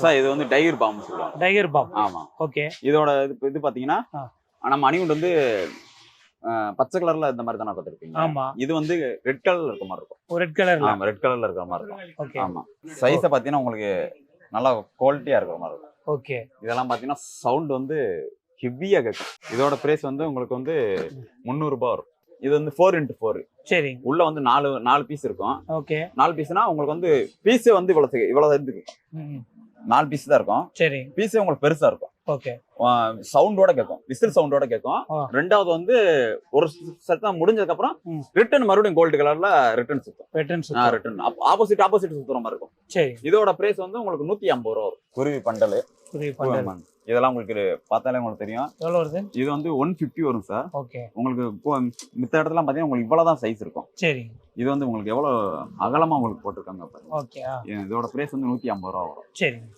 Sir இது வந்து tiger balm சொல்லுவாங்க. Tiger balm. ஆமா. ஓகே. இதோட இது பாத்தீங்கன்னா நம்ம அணிவுண்டு வந்து பச்சை கலர்ல இந்த மாதிரி தானே பார்த்துருப்பீங்க. ஆமா. இது வந்து ரெட் கலர்ல இருக்க மாதிரி இருக்கும். ரெட் கலர்ல. ஆமா, ரெட் கலர்ல இருக்கிற மாதிரி இருக்கும். ஓகே. ஆமா. சைஸை பாத்தீங்கன்னா உங்களுக்கு நல்லா குவாலிட்டியா இருக்கிற மாதிரி இருக்கும். ஓகே. இதெல்லாம் பாத்தீங்கன்னா சவுண்ட் வந்து ஹெவியா கேட்கும். இதோட பிரைஸ் வந்து உங்களுக்கு வந்து 300 ரூபாய் வரும். இது வந்து 4x4. சரி. உள்ள வந்து 4 பீஸ் இருக்கும். ஓகே. 4 பீஸ்னா உங்களுக்கு வந்து பீஸ் வந்து இவ்வளவு இருக்கும். 4 பீஸ் தான் இருக்கும். சரி. பீஸே உங்களுக்கு பெருசா இருக்கும். ஓகே. சவுண்டோட கேட்கும், விசில் சவுண்டோட கேட்கும். ரெண்டாவது வந்து ஒரு சத்தம் முடிஞ்சதுக்கு அப்புறம் ரிட்டர்ன் மறுபடியும் கோல்டு கலர்ல ரிட்டர்ன் சுத்தும். ஆப்போசிட் சுத்துற மாதிரி இருக்கும். சரி. இதோட பிரைஸ் வந்து உங்களுக்கு 150 ரூபா வரும். குருவி பண்டல். இதெல்லாம் உங்களுக்கு பார்த்தாலே உங்களுக்கு தெரியும். எவ்வளவு வருது? இது வந்து 150 வரும் சார். ஓகே. உங்களுக்கு மித்த இடத்துல பாத்தீங்கன்னா உங்களுக்கு இவ்வளவுதான் சைஸ் இருக்கும். சரி. இது வந்து உங்களுக்கு எவ்வளவு அகலமா உங்களுக்கு போட்டிருக்காங்க பாருங்க. ஓகே. இதோட பிரைஸ் வந்து 150 ரூபா வரும். சரி.